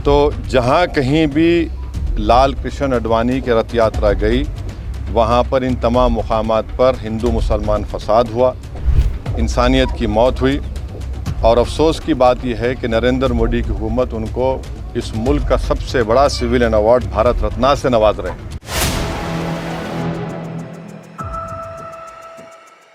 तो जहाँ कहीं भी लाल कृष्ण आडवाणी की रथ यात्रा गई, वहाँ पर इन तमाम मुकामात पर हिंदू मुसलमान फसाद हुआ, इंसानियत की मौत हुई। और अफसोस की बात यह है कि नरेंद्र मोदी की हुकूमत उनको इस मुल्क का सबसे बड़ा सिविलियन अवार्ड भारत रत्न से नवाज रहे हैं।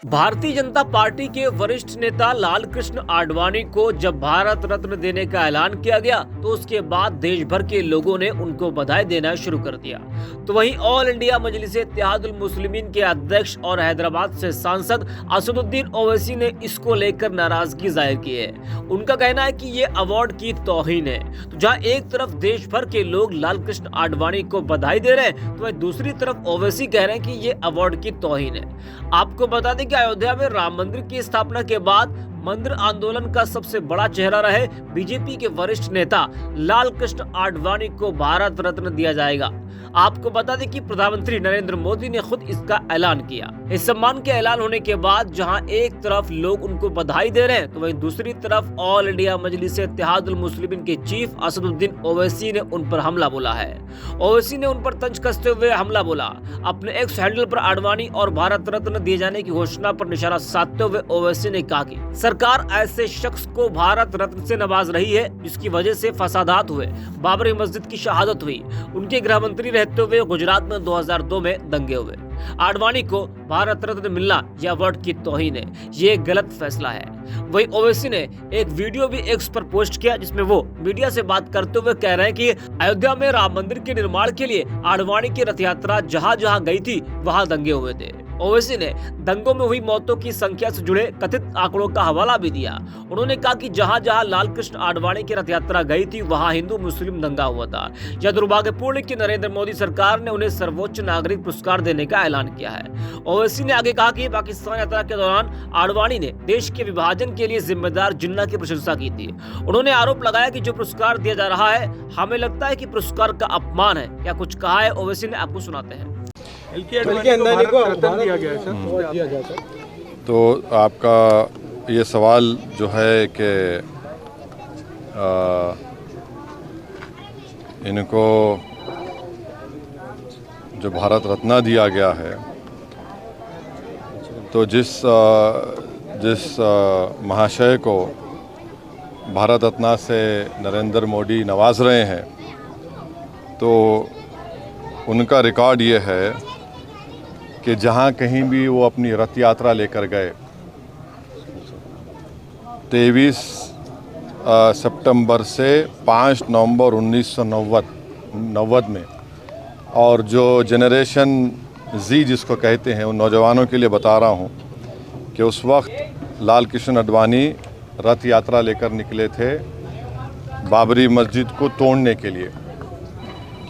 भारतीय जनता पार्टी के वरिष्ठ नेता लाल कृष्ण आडवाणी को जब भारत रत्न देने का ऐलान किया गया तो उसके बाद देश भर के लोगों ने उनको बधाई देना शुरू कर दिया। तो वहीं ऑल इंडिया मजलिस इत्तेहादुल मुस्लिमीन के अध्यक्ष और हैदराबाद से सांसद असदुद्दीन ओवैसी ने इसको लेकर नाराजगी जाहिर की है। उनका कहना है कि ये अवार्ड की तौहीन है। तो जहाँ एक तरफ देश भर के लोग लाल कृष्ण आडवाणी को बधाई दे रहे हैं, तो वहीं दूसरी तरफ ओवैसी कह रहे हैं कि ये अवार्ड की तौहीन है। आपको बता दें कि अयोध्या में राम मंदिर की स्थापना के बाद मंदिर आंदोलन का सबसे बड़ा चेहरा रहे बीजेपी के वरिष्ठ नेता लाल कृष्ण आडवाणी को भारत रत्न दिया जाएगा। आपको बता दें कि प्रधानमंत्री नरेंद्र मोदी ने खुद इसका ऐलान किया। इस सम्मान के ऐलान होने के बाद जहां एक तरफ लोग उनको बधाई दे रहे हैं, तो वहीं दूसरी तरफ ऑल इंडिया मजलिस इत्तेहादुल मुस्लिमीन के चीफ असदुद्दीन ओवैसी ने उन पर हमला बोला है। ओवैसी ने उन पर तंज कसते हुए हमला बोला। अपने एक्स हैंडल पर आडवाणी और भारत रत्न दिए जाने की घोषणा पर निशाना साधते हुए ओवैसी ने कहा कि सरकार ऐसे शख्स को भारत रत्न से नवाज रही है जिसकी वजह से फसादात हुए, बाबरी मस्जिद की शहादत हुई, उनके गृह मंत्री रहते हुए गुजरात में 2002 में दंगे हुए। आडवाणी को भारत रत्न मिलना यह अवार्ड की तौहीन है, ये गलत फैसला है। वहीं ओवैसी ने एक वीडियो भी एक्स पर पोस्ट किया जिसमें वो मीडिया से बात करते हुए कह रहे हैं कि अयोध्या में राम मंदिर के निर्माण के लिए आडवाणी की रथ यात्रा जहां जहां गई थी वहां दंगे हुए थे। ओवैसी ने दंगों में हुई मौतों की संख्या से जुड़े कथित आंकड़ों का हवाला भी दिया। उन्होंने कहा कि जहां जहां लाल कृष्ण आडवाणी की रथ यात्रा गई थी वहां हिंदू मुस्लिम दंगा हुआ था। यह दुर्भाग्यपूर्ण है कि नरेंद्र मोदी सरकार ने उन्हें सर्वोच्च नागरिक पुरस्कार देने का ऐलान किया है। ओवैसी ने आगे कहा कि पाकिस्तान यात्रा के दौरान आडवाणी ने देश के विभाजन के लिए जिम्मेदार जिन्ना की प्रशंसा की थी। उन्होंने आरोप लगाया कि जो पुरस्कार दिया जा रहा है, हमें लगता है कि पुरस्कार का अपमान है। क्या कुछ कहा है ओवैसी ने, आपको सुनाते हैं। तो आपका ये सवाल जो है कि इनको जो भारत रत्न दिया गया है, तो जिस महाशय को भारत रत्न से नरेंद्र मोदी नवाज रहे हैं, तो उनका रिकॉर्ड ये है कि जहाँ कहीं भी वो अपनी रथ यात्रा लेकर गए, 23 सितंबर से 5 नवंबर 1990 में, और जो जनरेशन जी जिसको कहते हैं, उन नौजवानों के लिए बता रहा हूँ कि उस वक्त लाल कृष्ण आडवाणी रथ यात्रा लेकर निकले थे बाबरी मस्जिद को तोड़ने के लिए।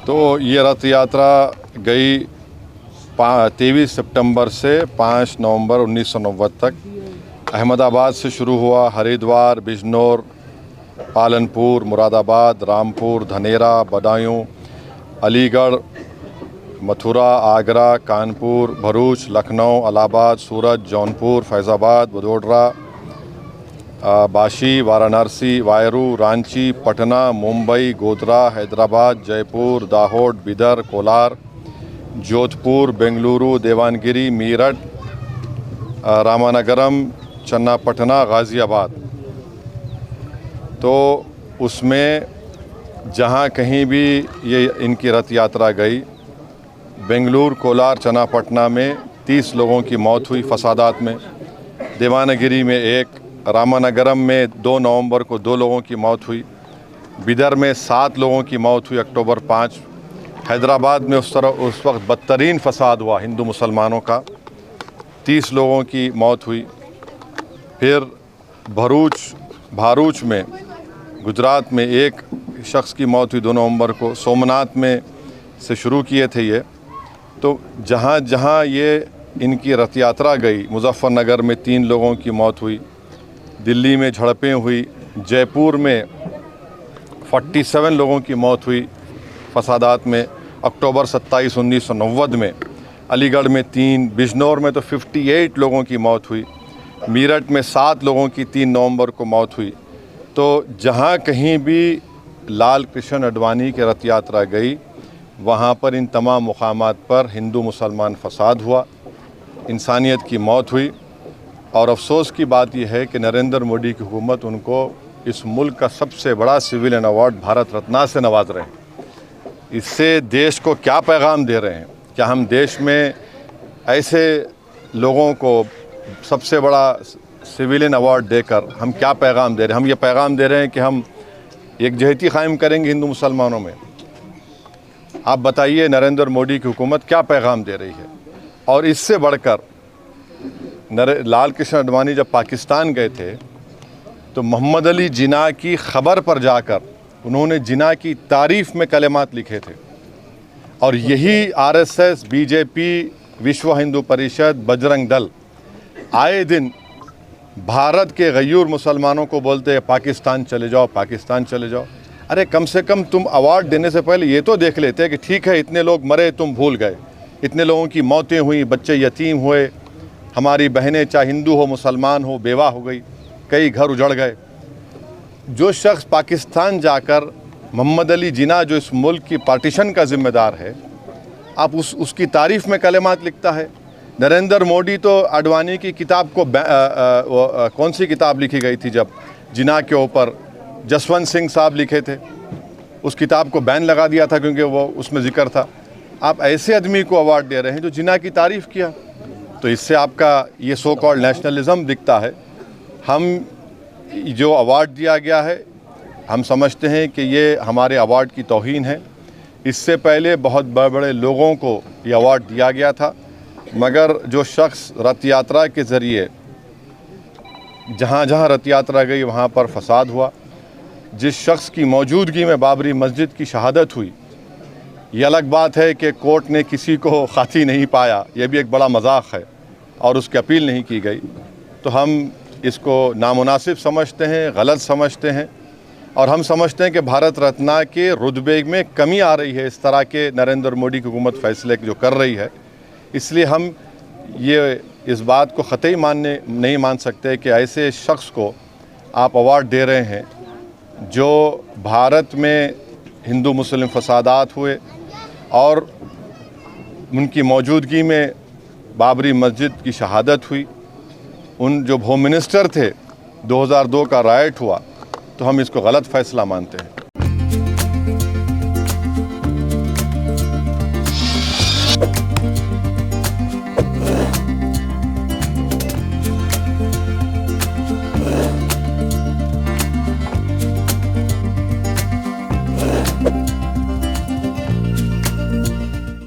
तो ये रथ यात्रा गई 23 सितंबर से 5 नवंबर 1990 तक। अहमदाबाद से शुरू हुआ, हरिद्वार, बिजनौर, पालनपुर, मुरादाबाद, रामपुर, धनेरा, बदायूं, अलीगढ़, मथुरा, आगरा, कानपुर, भरूच, लखनऊ, इलाहाबाद, सूरत, जौनपुर, फैज़ाबाद, वडोदरा, बाशी, वाराणसी, वायरू, रांची, पटना, मुंबई, गोधरा, हैदराबाद, जयपुर, दाहोद, बिदर, कोलार, जोधपुर, बेंगलुरु, देवानगिरी, मीरठ, रामानगरम, चन्नापटना, गाज़ियाबाद। तो उसमें जहाँ कहीं भी ये इनकी रथ यात्रा गई, बेंगलुरु, कोलार, चन्नापटना में 30 लोगों की मौत हुई फसादात में, देवानगिरी में 1, रामानगरम में 2 नवंबर को 2 लोगों की मौत हुई, बिदर में 7 लोगों की मौत हुई अक्टूबर 5, हैदराबाद में उस वक्त बदतरीन फसाद हुआ हिंदू मुसलमानों का, 30 लोगों की मौत हुई। फिर भारूच में गुजरात में 1 शख्स की मौत हुई 2 नवंबर को। सोमनाथ में से शुरू किए थे ये। तो जहाँ जहाँ ये इनकी रथ यात्रा गई, मुजफ्फरनगर में 3 लोगों की मौत हुई, दिल्ली में झड़पें हुई, जयपुर में 47 लोगों की मौत हुई फसादात में अक्टूबर 27, 1990 में, अलीगढ़ में 3, बिजनौर में तो 58 लोगों की मौत हुई, मीरठ में 7 लोगों की 3 नवंबर को मौत हुई। तो जहाँ कहीं भी लाल कृष्ण आडवाणी की रथ यात्रा गई, वहाँ पर इन तमाम मुकामात पर हिंदू मुसलमान फसाद हुआ, इंसानियत की मौत हुई। और अफसोस की बात यह है कि नरेंद्र मोदी की हुकूमत उनको इस मुल्क का सबसे बड़ा सिविलियन अवार्ड भारत रत्न से नवाज रहे हैं। इससे देश को क्या पैगाम दे रहे हैं? क्या हम देश में ऐसे लोगों को सबसे बड़ा सिविलियन अवार्ड देकर हम क्या पैगाम दे रहे हैं? हम ये पैगाम दे रहे हैं कि हम एकजहती कायम करेंगे हिंदू मुसलमानों में। आप बताइए नरेंद्र मोदी की हुकूमत क्या पैगाम दे रही है? और इससे बढ़कर लाल कृष्ण आडवाणी जब पाकिस्तान गए थे तो मोहम्मद अली जिन्ना की ख़बर पर जाकर उन्होंने जिन्ना की तारीफ़ में कलेमात लिखे थे। और यही आरएसएस, बीजेपी, विश्व हिंदू परिषद, बजरंग दल आए दिन भारत के गयूर मुसलमानों को बोलते हैं पाकिस्तान चले जाओ, पाकिस्तान चले जाओ। अरे कम से कम तुम अवार्ड देने से पहले ये तो देख लेते कि ठीक है इतने लोग मरे तुम भूल गए, इतने लोगों की मौतें हुई, बच्चे यतीम हुए, हमारी बहनें चाहे हिंदू हो मुसलमान हो बेवा हो गई, कई घर उजड़ गए। जो शख्स पाकिस्तान जाकर मोहम्मद अली जिन्ना जो इस मुल्क की पार्टीशन का ज़िम्मेदार है, आप उसकी तारीफ़ में कलेमात लिखता है। नरेंद्र मोदी तो आडवाणी की किताब को कौन सी किताब लिखी गई थी जब जिन्ना के ऊपर जसवंत सिंह साहब लिखे थे, उस किताब को बैन लगा दिया था क्योंकि वो उसमें ज़िक्र था। आप ऐसे आदमी को अवार्ड दे रहे हैं जो जिन्ना की तारीफ़ किया, तो इससे आपका ये सो कॉल्ड नेशनलिज़म दिखता है। हम जो अवार्ड दिया गया है हम समझते हैं कि ये हमारे अवार्ड की तौहीन है। इससे पहले बहुत बड़े बड़े लोगों को ये अवार्ड दिया गया था, मगर जो शख्स रथ यात्रा के ज़रिए जहाँ जहाँ रथ यात्रा गई वहाँ पर फसाद हुआ, जिस शख्स की मौजूदगी में बाबरी मस्जिद की शहादत हुई, ये अलग बात है कि कोर्ट ने किसी को खाती नहीं पाया, यह भी एक बड़ा मजाक है और उसकी अपील नहीं की गई। तो हम इसको नामुनासिब समझते हैं, गलत समझते हैं और हम समझते हैं कि भारत रत्न के रुतबे में कमी आ रही है इस तरह के नरेंद्र मोदी की हुकूमत फैसले जो कर रही है। इसलिए हम ये इस बात को ख़तई नहीं मान सकते कि ऐसे शख्स को आप अवार्ड दे रहे हैं जो भारत में हिंदू मुस्लिम फसादात हुए और उनकी मौजूदगी में बाबरी मस्जिद की शहादत हुई, उन जो होम मिनिस्टर थे 2002 का राइट हुआ, तो हम इसको गलत फ़ैसला मानते हैं।